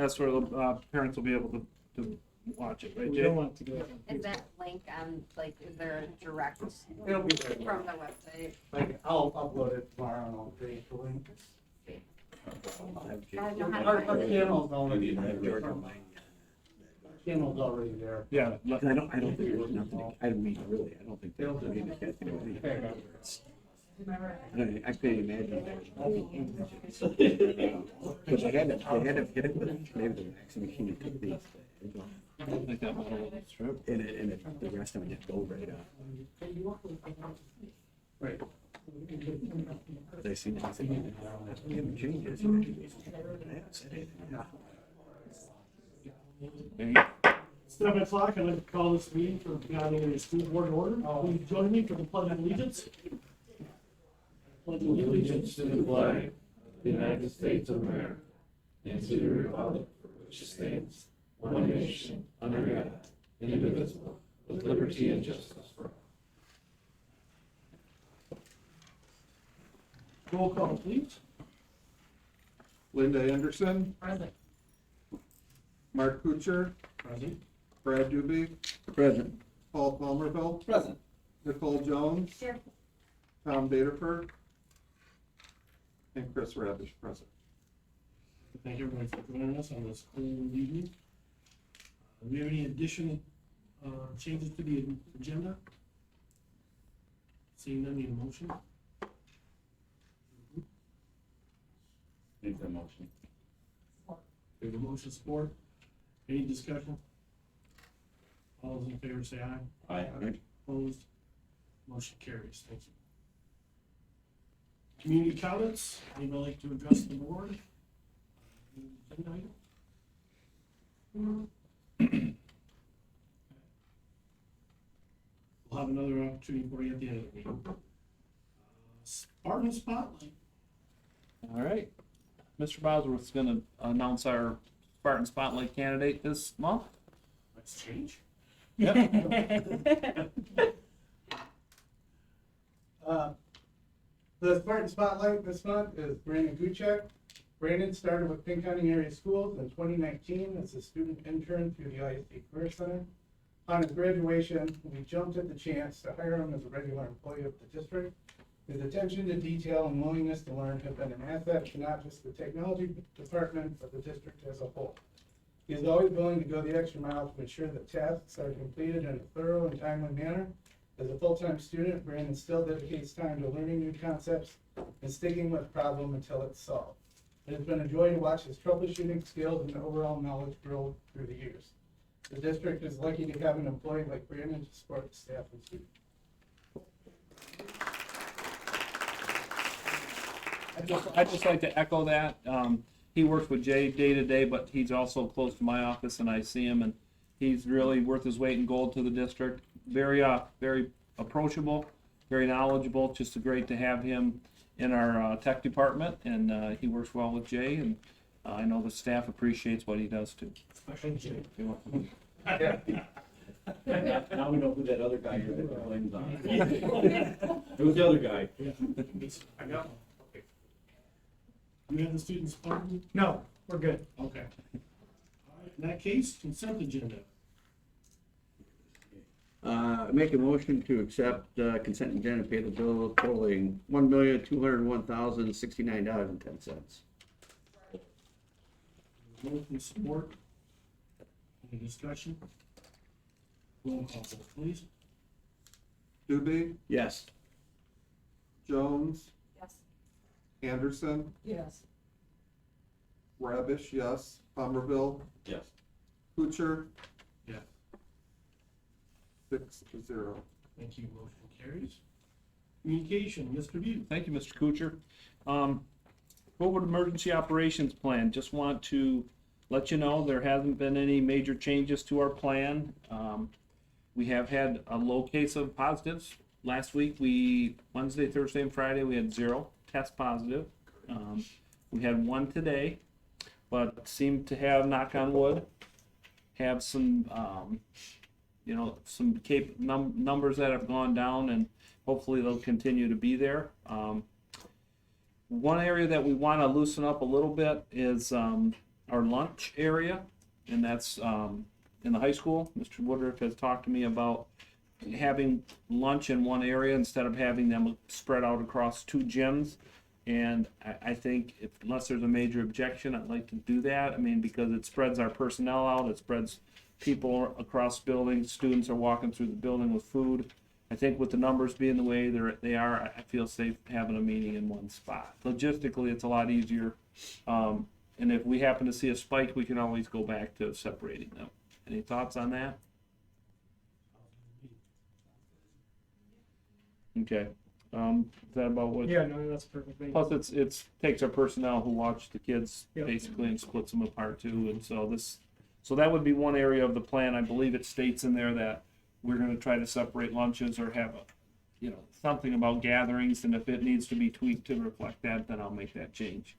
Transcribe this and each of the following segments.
That's where the parents will be able to watch it, right, We Jay? don't want to go. Is that link on, like, is there a direct It'll be there. from the website? Like, I'll upload it tomorrow and I'll create the link. I know how to Our find it. channel's already there. Channel's already there. Yeah. I don't think there's nothing, I mean, really, I don't think They'll there's do anything it. that can do anything. Okay. I can't imagine that. Because they had to hit it with maybe the vaccine machine and took these. I don't think that model is true. And the rest of it just go right up. Right. They see that, I said, we haven't changed it. I haven't said anything. Okay. 7 o'clock, I'd like to call this meeting for the County Area School Board in order. Please join me for the Pledge of Allegiance. Pledge of Allegiance to the flag of the United States of America and to the republic for which it stands, one nation, under God, indivisible, with liberty and justice for all. Roll call, please. Linda Anderson, Present. Mark Kuchar, Present. Brad Doobie, Present. Paul Palmerville, Present. Nicole Jones, Here. Tom Daterford, and Chris Rabish present. Thank you everybody for joining us on this cold evening. Do we have any additional changes to the agenda? Seeing none, need a motion? Make that motion. We have a motion support. Any discussion? All those in favor say aye. Aye. Opposed? Motion carries. Thank you. Community comments. Anybody like to address the board? Agenda item? We'll have another opportunity for you at the end of the meeting. Spartan Spotlight. All right. Mr. Bosworth's going to announce our Spartan Spotlight candidate this month. Let's change. The Spartan Spotlight this month is Brandon Guchek. Brandon started with Pink County Area Schools in 2019 as a student intern through the ISD Career Center. Upon his graduation, we jumped at the chance to hire him as a regular employee of the district. His attention to detail and willingness to learn have been an asset to not just the technology department, but the district as a whole. He is always willing to go the extra mile to ensure that tasks are completed in a thorough and timely manner. As a full-time student, Brandon still dedicates time to learning new concepts and sticking with a problem until it's solved. It has been a joy to watch his troubleshooting skills and overall knowledge grow through the years. The district is lucky to have an employee like Brandon to support the staff and students. I'd just like to echo that. He works with Jay day to day, but he's also close to my office, and I see him, and he's really worth his weight in gold to the district. Very approachable, very knowledgeable. Just great to have him in our tech department, and he works well with Jay, and I know the staff appreciates what he does too. Thank you. Now we know who that other guy is that the blame's on. Who's the other guy? I got one. Okay. You have the student Spartan? No, we're good. Okay. All right, in that case, consent agenda. Make a motion to accept consent agenda, pay the bill totaling $1,201,069.10. Motion support. Any discussion? Roll call, please. Doobie, Yes. Jones, Yes. Anderson, Yes. Rabish, yes, Palmerville, Yes. Kuchar, Yes. 6-0. Thank you. Motion carries. Communication, Mr. View. Thank you, Mr. Kuchar. Forward emergency operations plan. Just want to let you know there hasn't been any major changes to our plan. We have had a low case of positives. Last week, Wednesday, Thursday, and Friday, we had 0 test positive. We had 1 today, but seemed to have, knock on wood, have some, some numbers that have gone down, and hopefully they'll continue to be there. One area that we want to loosen up a little bit is our lunch area, and that's, in the high school. Mr. Woodruff has talked to me about having lunch in one area instead of having them spread out across two gyms. And I think unless there's a major objection, I'd like to do that. I mean, because it spreads our personnel out, it spreads people across buildings, students are walking through the building with food. I think with the numbers being the way they are, I feel safe having a meeting in one spot. Logistically, it's a lot easier. And if we happen to see a spike, we can always go back to separating them. Any thoughts on that? Okay. Is that about what? Yeah, no, that's perfect. Thank you. Plus, it's takes our personnel who watch the kids Yep. basically and splits them apart too. And so that would be one area of the plan. I believe it states in there that we're going to try to separate lunches or have something about gatherings. And if it needs to be tweaked to reflect that, then I'll make that change.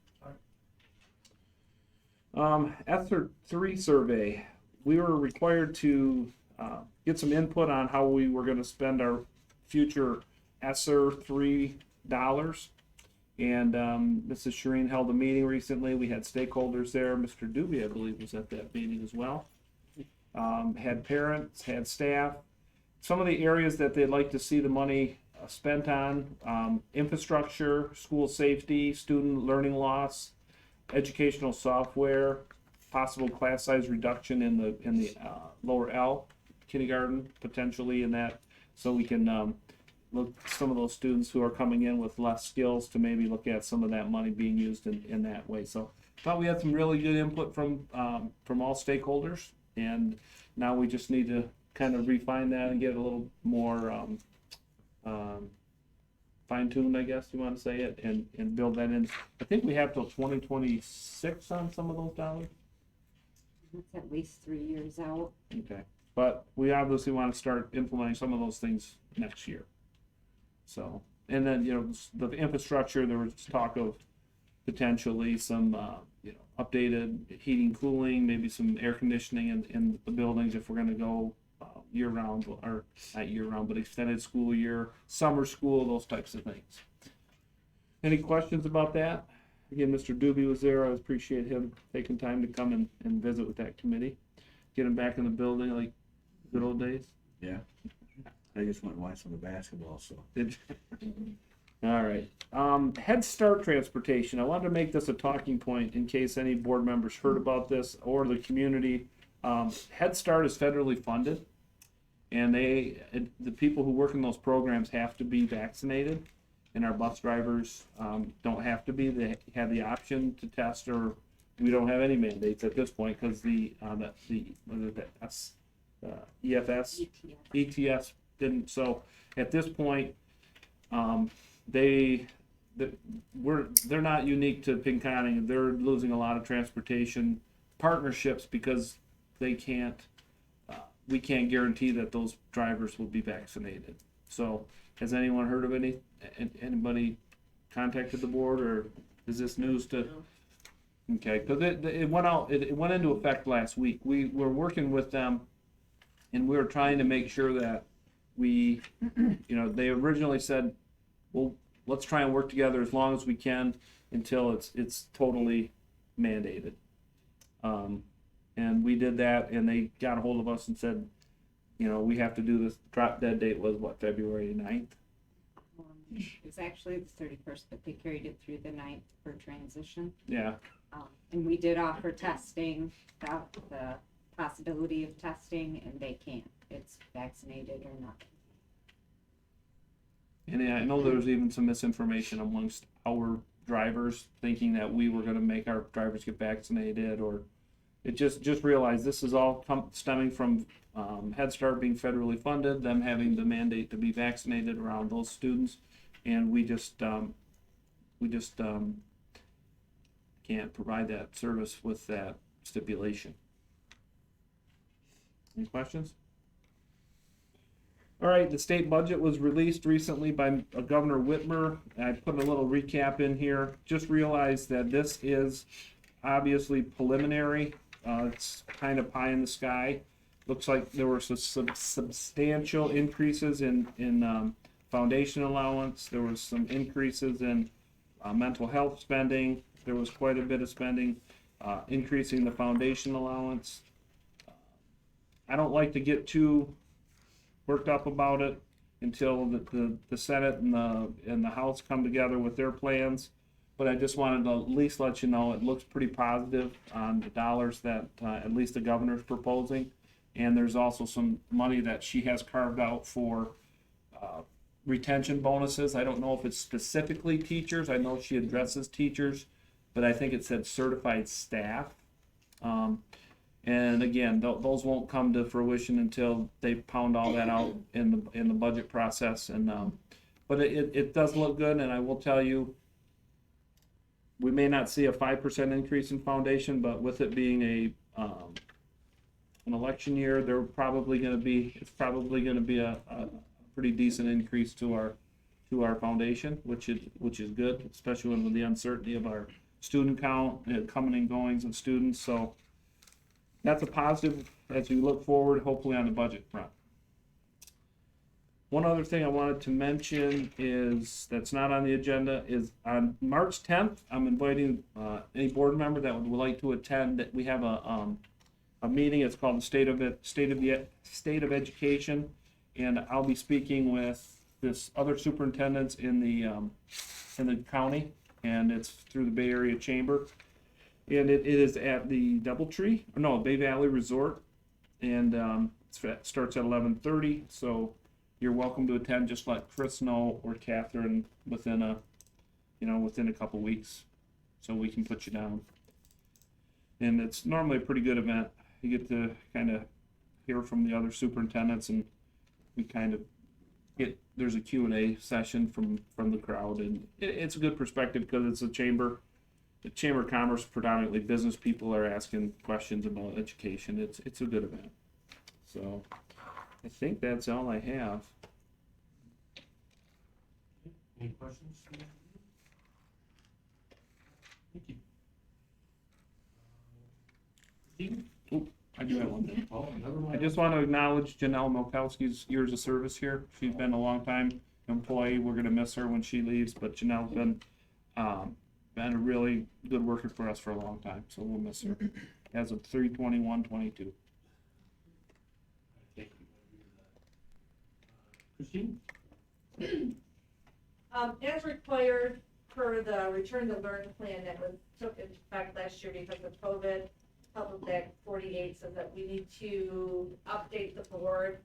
After 3 survey, we were required to get some input on how we were going to spend our future ESSER $3. And Mrs. Shireen held a meeting recently. We had stakeholders there. Mr. Doobie, I believe, was at that meeting as well. Had parents, had staff. Some of the areas that they'd like to see the money spent on: infrastructure, school safety, student learning loss, educational software, possible class size reduction in the lower L kindergarten, potentially in that, so we can look some of those students who are coming in with less skills to maybe look at some of that money being used in that way. So thought we had some really good input from all stakeholders, and now we just need to kind of refine that and get it a little more fine-tuned, I guess you want to say it, and build that in. I think we have till 2026 on some of those dollars. That's at least 3 years out. Okay, but we obviously want to start implementing some of those things next year. So, and then, the infrastructure, there was talk of potentially some, updated heating, cooling, maybe some air conditioning in the buildings if we're gonna go year round, or not year round, but extended school year, summer school, those types of things. Any questions about that? Again, Mr. Doobie was there. I appreciate him taking time to come and visit with that committee. Get him back in the building like good old days. Yeah. I just went and watched some of the basketball, so. All right. Head Start transportation. I wanted to make this a talking point in case any board members heard about this or the community. Head Start is federally funded, and the people who work in those programs have to be vaccinated, and our bus drivers don't have to be. They have the option to test, or we don't have any mandates at this point because the EFS, ETS didn't. So at this point, they're not unique to Pinconning. They're losing a lot of transportation partnerships because they can't. We can't guarantee that those drivers will be vaccinated. So, has anyone heard of anybody contacted the board, or is this news to? Okay, because it went out. It went into effect last week. We were working with them, and we were trying to make sure that we, they originally said, well, let's try and work together as long as we can until it's totally mandated. And we did that, and they got a hold of us and said, we have to do this. Drop dead date was what, February 9th? It was actually the 31st, but they carried it through the 9th for transition. Yeah. And we did offer testing, the possibility of testing, and they can't. It's vaccinated or not. And I know there was even some misinformation amongst our drivers, thinking that we were going to make our drivers get vaccinated, or it just realized this is all stemming from Head Start being federally funded, them having the mandate to be vaccinated around those students, and we just can't provide that service with that stipulation. Any questions? All right, the state budget was released recently by Governor Whitmer. I put a little recap in here. Just realize that this is obviously preliminary. It's kind of pie in the sky. Looks like there were some substantial increases in foundation allowance. There was some increases in mental health spending. There was quite a bit of spending. increasing the foundation allowance. I don't like to get too worked up about it until the Senate and the House come together with their plans. But I just wanted to at least let you know, it looks pretty positive on the dollars that, at least the governor's proposing. And there's also some money that she has carved out for, retention bonuses. I don't know if it's specifically teachers. I know she addresses teachers, but I think it said certified staff. And again, those won't come to fruition until they pound all that out in the budget process. And but it does look good, and I will tell you, we may not see a 5% increase in foundation, but with it being an election year, it's probably going to be a pretty decent increase to our foundation, which is good, especially with the uncertainty of our student count and coming and goings of students. So that's a positive as we look forward, hopefully on the budget front. One other thing I wanted to mention is, that's not on the agenda, is on March 10th, I'm inviting any board member that would like to attend. We have a meeting. It's called the State of Education, and I'll be speaking with this other superintendents in the county, and it's through the Bay Area Chamber. And it is at the Bay Valley Resort, and it starts at 11:30. So you're welcome to attend. Just let Chris know or Catherine within a couple weeks, so we can put you down. And it's normally a pretty good event. You get to kind of hear from the other superintendents, and we kind of there's a Q&A session from the crowd, and it's a good perspective because it's a chamber. The Chamber of Commerce, predominantly business people, are asking questions about education. It's a good event. So I think that's all I have. Any questions? Thank you. Stephen? I do have one thing. Oh, never I mind. just want to acknowledge Janelle Milkowski's years of service here. She's been a long time employee. We're gonna miss her when she leaves, but Janelle's been a really good worker for us for a long time, so we'll miss her. As of 3/21/22. Thank you. Christine? As required per the return to learn plan that took into effect last year because of COVID, Public Act 48 says that we need to update the board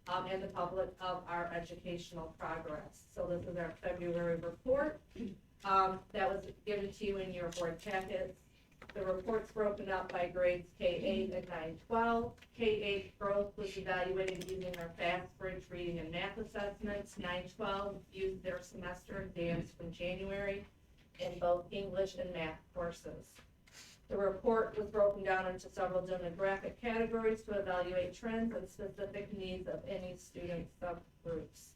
and the public of our educational progress. So this is our February report that was given to you in your board packets. The report's broken up by grades K-8 and 9-12. K-8 growth was evaluated using our fast bridge reading and math assessments. 9-12 used their semester exams from January in both English and math courses. The report was broken down into several demographic categories to evaluate trends and specific needs of any student subgroups.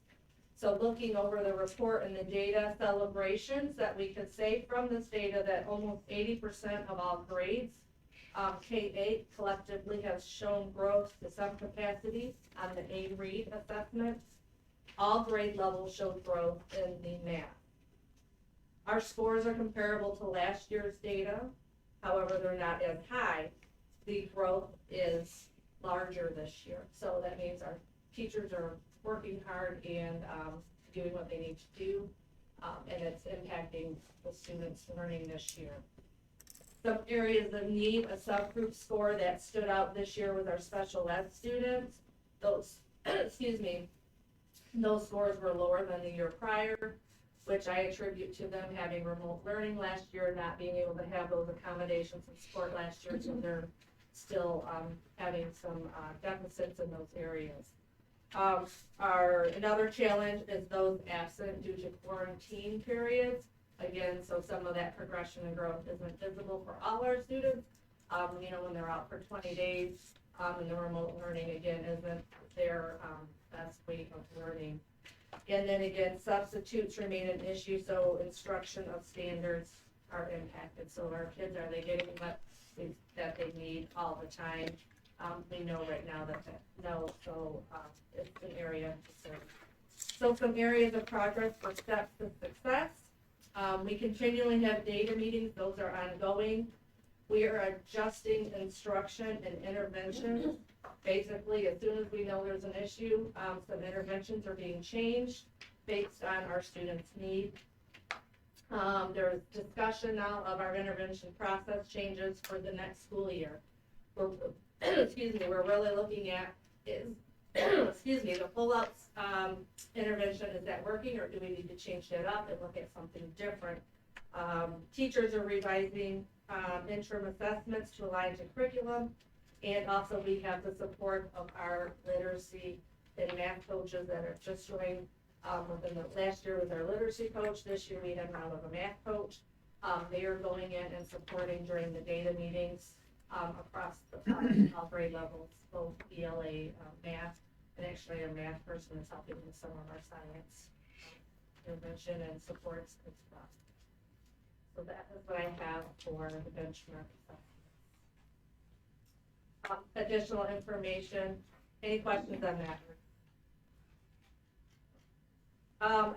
So looking over the report and the data celebrations that we could say from this data that almost 80% of all grades, K-8 collectively has shown growth to some capacity on the A-read assessment. All grade levels showed growth in the math. Our scores are comparable to last year's data. However, they're not as high. The growth is larger this year. So that means our teachers are working hard and doing what they need to do, and it's impacting the students' learning this year. Some areas of need, a subgroup score that stood out this year was our special ed students. Those, those scores were lower than the year prior, which I attribute to them having remote learning last year, not being able to have those accommodations and support last year, so they're still having some deficits in those areas. Another challenge is those absent due to quarantine periods. Again, so some of that progression and growth isn't visible for all our students. When they're out for 20 days, and the remote learning again isn't their best way of learning. And then again, substitutes remain an issue, so instruction of standards are impacted. So our kids, are they getting what that they need all the time? We know right now that so it's an area of concern. So some areas of progress for steps to success. We continually have data meetings, those are ongoing. We are adjusting instruction and intervention. Basically, as soon as we know there's an issue, some interventions are being changed based on our students' need. There's discussion now of our intervention process changes for the next school year. We're, excuse me, we're really looking at is, excuse me, the pull-ups, intervention, is that working, or do we need to change that up and look at something different? Teachers are revising, interim assessments to align to curriculum, and also we have the support of our literacy and math coaches that are just joined. Within the last year was our literacy coach, this year we have now a math coach. They are going in and supporting during the data meetings, across all grade levels, both ELA, math, and actually our math person is helping with some of our science intervention and supports as well. So that is what I have for the benchmark assessment. Additional information, any questions on that?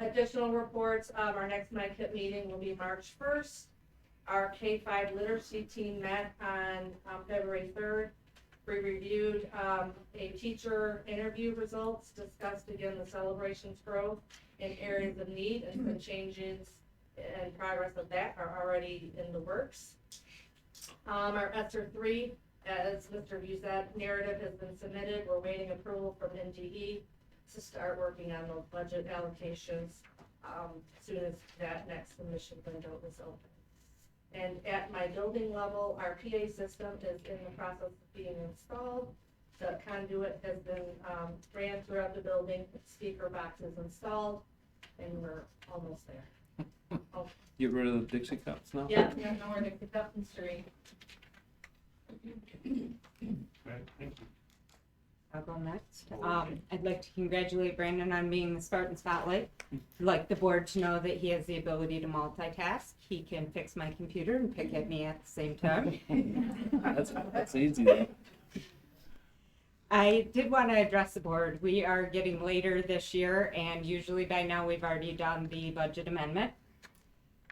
Additional reports, our next MyKit meeting will be March 1st. Our K-5 literacy team met on February 3rd. We reviewed a teacher interview results, discussed again the celebrations growth in areas of need, and some changes and progress of that are already in the works. Our ESSER 3, as Mr. View said, narrative has been submitted. We're waiting approval from NDE to start working on those budget allocations as soon as that next submission window is open. And at my building level, our PA system is in the process of being installed. The conduit has been ran throughout the building, speaker boxes installed, and we're almost there. Oh, Get rid of the Dixie cups now? yeah, no more Dixie Cup and Street. Right, thank you. I'll go next. I'd like to congratulate Brandon on being the Spartan Spotlight. I'd like the board to know that he has the ability to multitask. He can fix my computer and pick at me at the same time. That's easy though. I did want to address the board. We are getting later this year, and usually by now we've already done the budget amendment.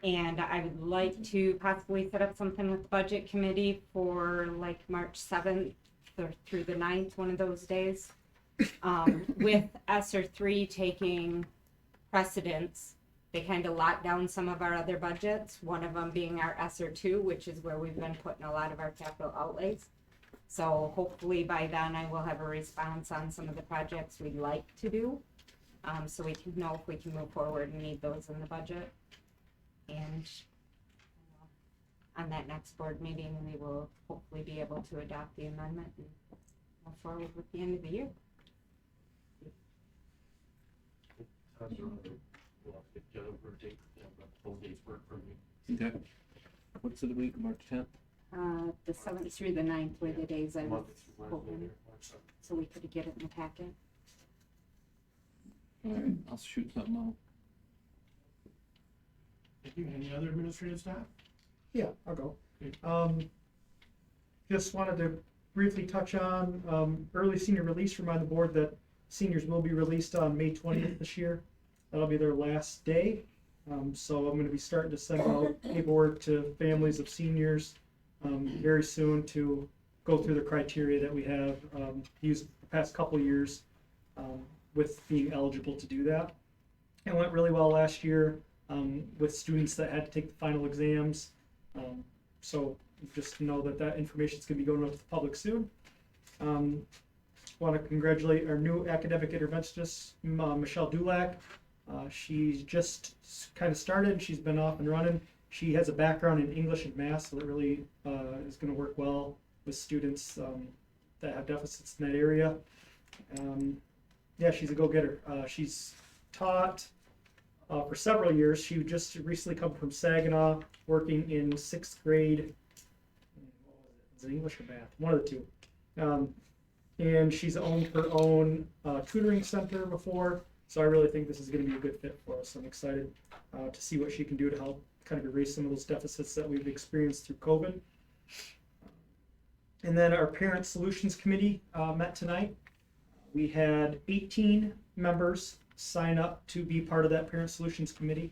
And I would like to possibly set up something with the budget committee for like March 7th through the 9th, one of those days. With ESSER 3 taking precedence, they kind of locked down some of our other budgets, one of them being our ESSER 2, which is where we've been putting a lot of our capital outlays. So hopefully by then I will have a response on some of the projects we'd like to do, so we can know if we can move forward and need those in the budget. And on that next board meeting, we will hopefully be able to adopt the amendment and move forward with the end of the year. We'll have to get over a date, but both dates work for me. Okay. What's the week, March 10th? The 7th through the 9th were the days I was Monday through Wednesday hoping, there, March 7th. so we could get it in the packet. Alright, I'll shoot something out. Thank you. Any other administrative staff? Yeah, I'll go. Okay. Just wanted to briefly touch on early senior release. Remind the board that seniors will be released on May 20th this year. That'll be their last day. So I'm going to be starting to send out paperwork to families of seniors very soon to go through the criteria that we have used the past couple years with being eligible to do that. It went really well last year with students that had to take the final exams. So just know that that information is going to be going out to the public soon. Want to congratulate our new academic interventionist, Michelle Dulac. She's just kind of started. She's been off and running. She has a background in English and math, so that really is going to work well with students that have deficits in that area. Yeah, she's a go-getter. She's taught for several years. She just recently come from Saginaw, working in 6th grade. Is it English or math? One of the two. And she's owned her own tutoring center before, so I really think this is going to be a good fit for us. I'm excited to see what she can do to help kind of erase some of those deficits that we've experienced through COVID. And then our Parent Solutions Committee met tonight. We had 18 members sign up to be part of that Parent Solutions Committee.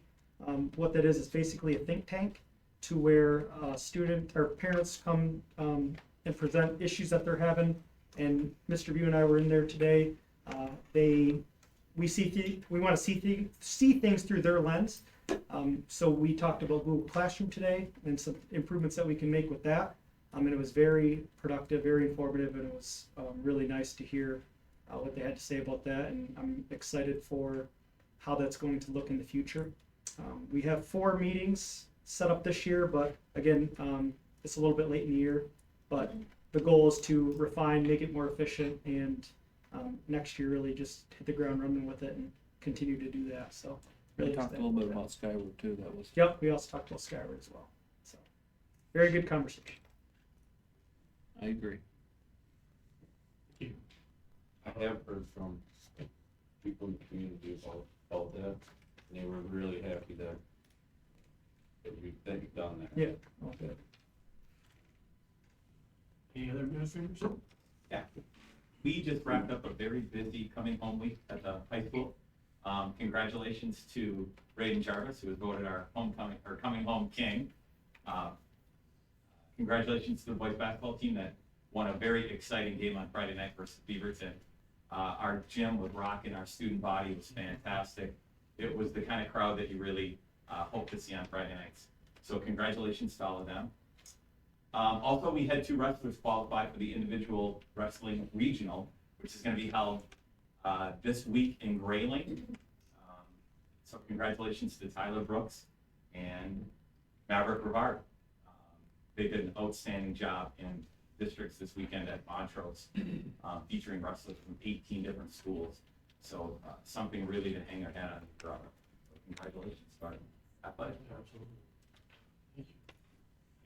What that is basically a think tank to where student or parents come and present issues that they're having. And Mr. View and I were in there today. We want to see things through their lens. So we talked about Google Classroom today and some improvements that we can make with that. And it was very productive, very informative, and it was really nice to hear what they had to say about that. And I'm excited for how that's going to look in the future. We have 4 meetings set up this year, but again, it's a little bit late in the year. But the goal is to refine, make it more efficient, and next year really just hit the ground running with it and continue to do that. So We really talked a excited little bit that. about Skyward too, that was. Yep, we also talked about Skyward as well. So very good conversation. I agree. I have heard from people in the community about that, and they were really happy that you've done that. Yeah. All good. Any other administrators? Yeah, we just wrapped up a very busy coming home week at the high school. Congratulations to Braden Jarvis, who was voted our coming home king. Congratulations to the boys basketball team that won a very exciting game on Friday night versus Beaverton. Our gym was rocking, our student body was fantastic. It was the kind of crowd that you really hope to see on Friday nights. So congratulations to all of them. Also, we had 2 wrestlers qualify for the individual wrestling regional, which is going to be held this week in Grayling. So congratulations to Tyler Brooks and Maverick Rivard. They did an outstanding job in districts this weekend at Montrose, featuring wrestlers from 18 different schools. So something really to hang our hat on forever. So congratulations, Spartan. Athletic. Absolutely. Thank you.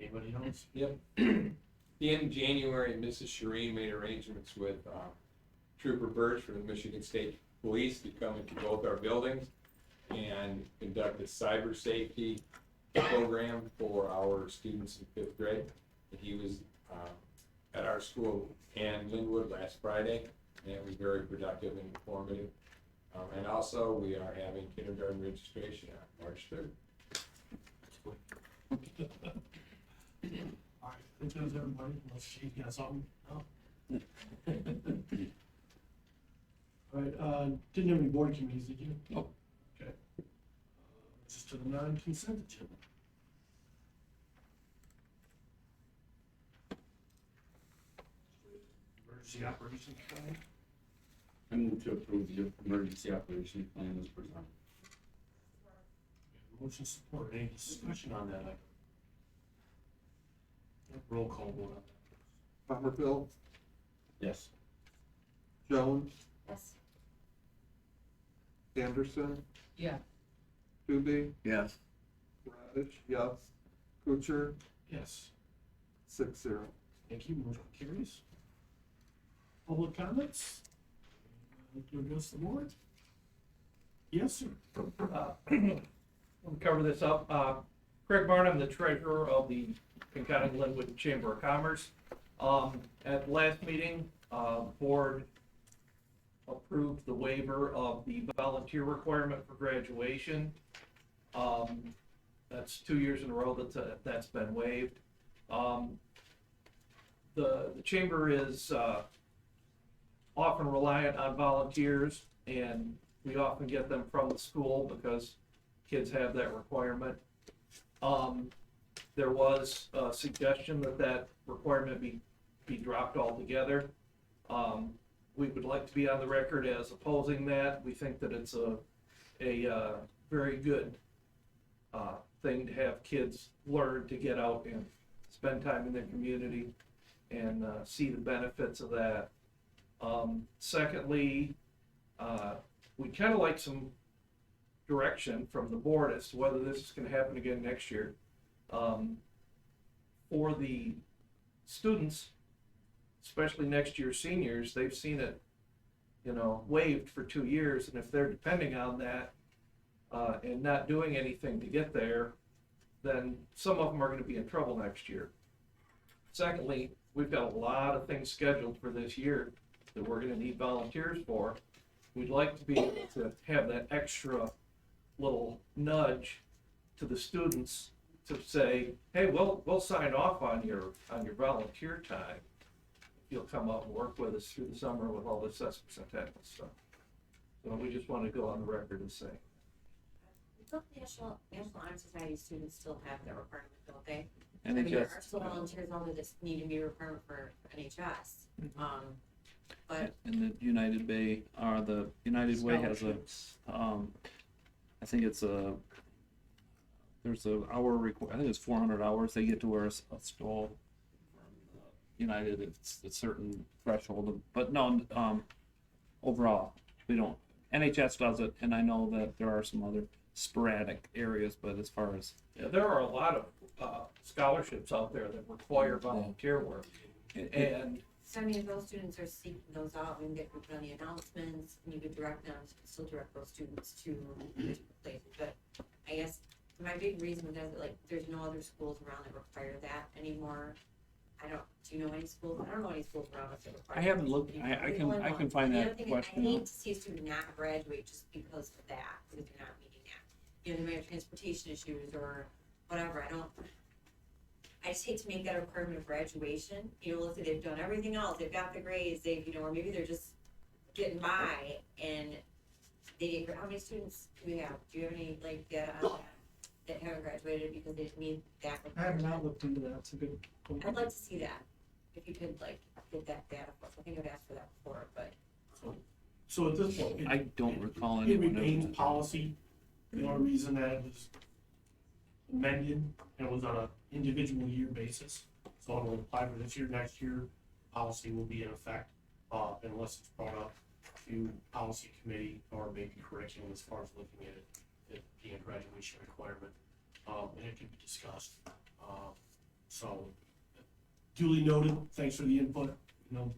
Anybody else? Yep. In January, Mrs. Shireen made arrangements with Trooper Birch from the Michigan State Police to come into both our buildings and conduct a cyber safety program for our students in 5th grade. And he was at our school in Linwood last Friday, and it was very productive and informative. And also, we are having kindergarten registration on March 3rd. All right, I think that's everybody, unless she's got something. No? All right, didn't have any board committees, did you? Nope. Okay. Just to the non-consent agenda. Emergency operations plan. I move to approve the emergency operations plan as presented. Motion support, any discussion on that item? Roll call vote on that. Palmerville, Yes. Jones, Yes. Anderson, Yeah. Doobie, Yes. Radish, yes. Kuchar, Yes, 6-0. thank you, motion carries. Public comments? To address the board? Yes, sir. We'll cover this up. Craig Barnum, the treasurer of the Pinconning Linwood Chamber of Commerce. At the last meeting, board approved the waiver of the volunteer requirement for graduation. That's 2 years in a row that's been waived. The chamber is often reliant on volunteers, and we often get them from the school because kids have that requirement. There was a suggestion that requirement be dropped altogether. We would like to be on the record as opposing that. We think that it's a very good thing to have kids learn to get out and spend time in their community and see the benefits of that. Secondly, we'd kind of like some direction from the board as to whether this is going to happen again next year. For the students, especially next year's seniors, they've seen it, waived for 2 years, and if they're depending on that and not doing anything to get there, then some of them are going to be in trouble next year. Secondly, we've got a lot of things scheduled for this year that we're going to need volunteers for. We'd like to be able to have that extra little nudge to the students to say, hey, we'll sign off on your volunteer time. If you'll come out and work with us through the summer with all the assessments and that stuff. So we just want to go on the record and say, I thought National Honor Society students still have that requirement, don't they? And I it mean, there just, are still volunteers on there that need to be a requirement for NHS. But and the United Way, the United Way has a, I think it's there's a hour I think it's 400 hours they get to wear a stole. United, it's a certain threshold, but no, overall, we don't. NHS does it, and I know that there are some other sporadic areas, but as far as yeah, there are a lot of scholarships out there that require volunteer work. And so I mean, if those students are seeking those out, we can get put on the announcements, and you could direct them, still direct those students to places. But I guess my big reason with that is like, there's no other schools around that require that anymore. Do you know any schools? I don't know any schools around us that require. I haven't looked. I can find The that other thing is, question. I hate to see a student not graduate just because of that, because they're not meeting that. You know, they may have transportation issues or whatever. I just hate to make that a requirement of graduation. You know, let's say they've done everything else, they've got the grades, or maybe they're just getting by and how many students do we have? Do you have any, like, data on that haven't graduated because they didn't meet that I have requirement? not looked into that, it's a good point. I'd like to see that, if you could, like, get that data for us. I think I've asked for that before, but. So at this point, I don't recall it anyone. remains policy. The only reason that it was amended, and it was on an individual year basis. So it will apply for this year, next year, policy will be in effect, unless it's brought up to policy committee or maybe curriculum as far as looking at it being a graduation requirement. And it can be discussed. So duly noted, thanks for the input. You know,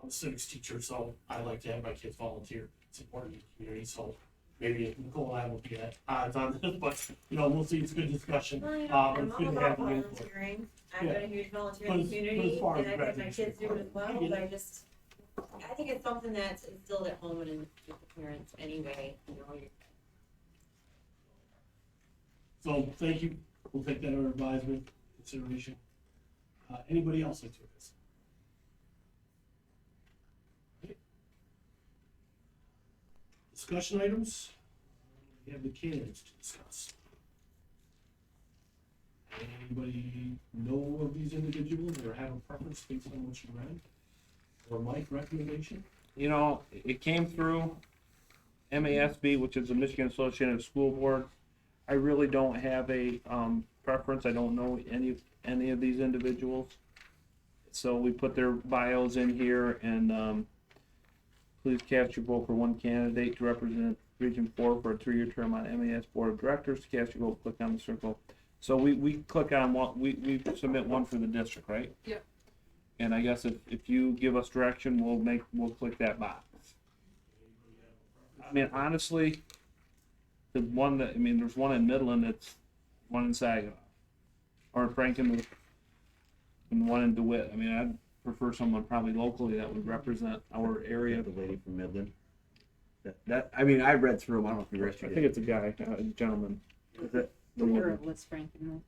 I'm a civics teacher, so I like to have my kids volunteer. It's important to the community, so maybe Nicole and I will be at odds on this, but, you know, we'll see. It's a good discussion. Well, you know, But I'm it's all good to about have the input. volunteering. I've Yeah. got a huge But volunteering as community, far as and I've had my graduation kids do it as well, I get but it. I think it's something that's instilled at home and with the parents anyway, you know. So, thank you. We'll take that under advisement, consideration. Anybody else like to this? Okay. Discussion items? We have the candidates to discuss. Anybody know of these individuals or have a preference based on what you read? Or Mike recommendation? You know, it came through MASB, which is the Michigan Associated School Board. I really don't have a preference. I don't know any of these individuals. So we put their bios in here, and please cast your vote for one candidate to represent Region 4 for a 3-year term on MAS Board of Directors. To cast your vote, click on the circle. So we click on one, we submit one for the district, right? Yep. And I guess if you give us direction, we'll click that box. I mean, honestly, there's one in Midland, it's one in Saginaw, or in Franklin, and one in DeWitt. I mean, I'd prefer someone probably locally that would represent our area. The lady from Midland. That I mean, I read through them. I don't know if you read I through think it's a guy, a gentleman. Is it? The girl was Franklin.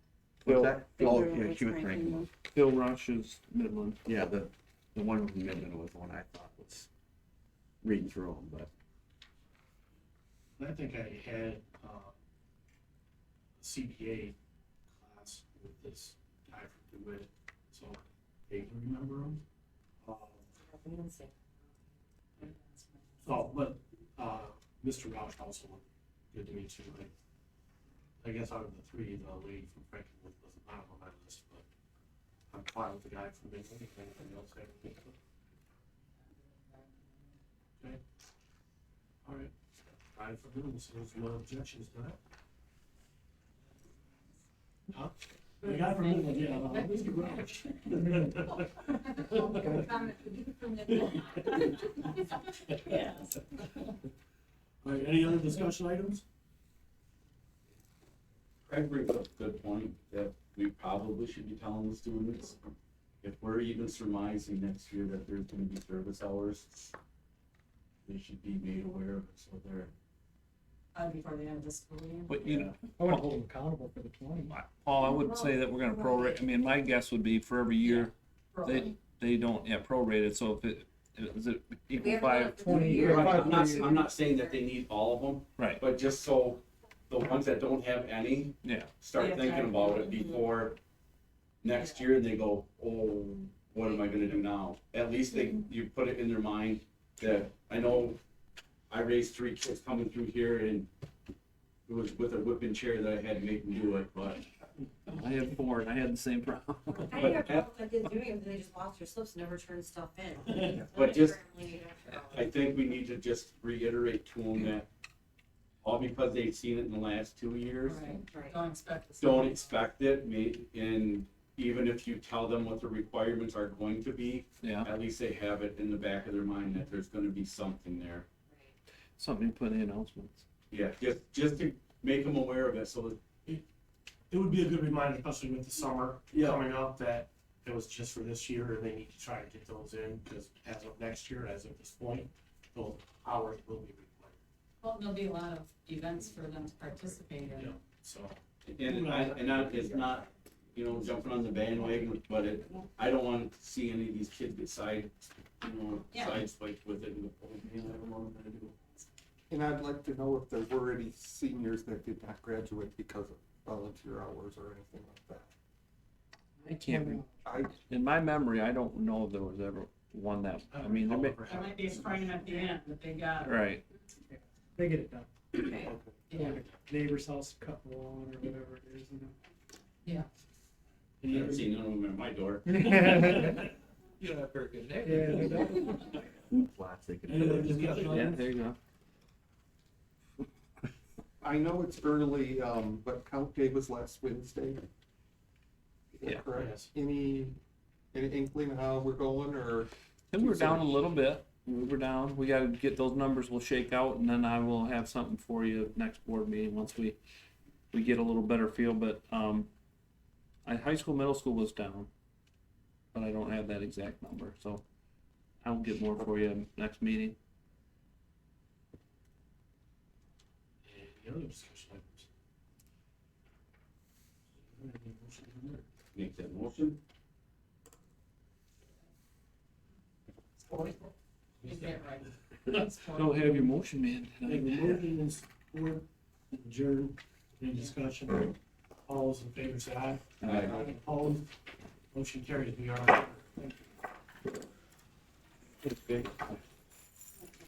What's that? The Oh, girl yeah, was she was Franklin. Franklin. Phil Rush is Midland. Yeah, the one from Midland was the one I thought was reading through them, but I think I had a CPA class with this guy from DeWitt, so they can remember him. So, but Mr. Roush also looked good to me too. I guess out of the three, the lady from Franklin was not on my list, but I'm fine with the guy from Midland. If anything else, I can think of. Okay. All right. Fine for Midland, so there's no objections to that. Huh? The guy from Midland, yeah, Mr. Roush. All right, any other discussion items? Craig brings up a good point that we probably should be telling the students, if we're even surmising next year that there's gonna be service hours, they should be made aware of it, so they're before the end of the school year. But, you know, I want to hold them accountable for the 20. Paul, I wouldn't say that we're gonna prorate, I mean, my guess would be for every year, they don't, prorated, so if it, is it We equal haven't done five? it for 2 years. Right, I'm not saying that they need all of them, Right, but just so the ones that don't have any yeah, start Yeah, thinking right. about it before next year, they go, oh, what am I gonna do now? At least you put it in their mind that, I know I raised 3 kids coming through here and it was with a whipping chair that I had to make them do it, but I had 4 and I had the same problem. I didn't have a problem with kids doing it, they just lost their slips, never turned stuff in. But just- Apparently, I think we need to just reiterate to them that all because they've seen it in the last 2 years, Right. Don't expect this. don't expect it, and even if you tell them what the requirements are going to be, Yeah, at least they have it in the back of their mind that there's gonna be something there. something you put in the announcements. Yeah, just to make them aware of it, so that, It would be a good reminder, especially with the summer Yeah. coming up, that it was just for this year, and they need to try to get those in, because as of next year, as of this point, those hours will be required, Well, there'll be a lot of events for them to participate in. so. it's not, jumping on the bandwagon, but I don't want to see any of these kids get Yeah. sideswiped with it and go, oh man, I don't know what I'm gonna do. And I'd like to know if there were any seniors that did not graduate because of volunteer hours or anything like that. I can't, I, in my memory, I don't know if there was ever one that, I mean, there may, There might be a frame at the end, but they got it. right, They get it done. Yeah. Going to neighbor's house, to cut the lawn or whatever it is. I haven't seen none of them at my door. You don't have very good Yeah, neighbors. they don't. Flats they could. yeah, there you go. I know it's early, but count day was last Wednesday. Is that Yeah. correct? Yes. Any inkling how we're going, or? And we're down a little bit, we were down, we gotta get those numbers, we'll shake out, and then I will have something for you next board meeting, once we get a little better feel, but, high school, middle school was down, but I don't have that exact number, so I'll get more for you next meeting. Any other discussion items? Make that motion. You get right. Don't have your motion, man. I think the motion is for adjourn, any discussion, all those in favor say aye. Aye. Opposed, motion carries, we are. Okay.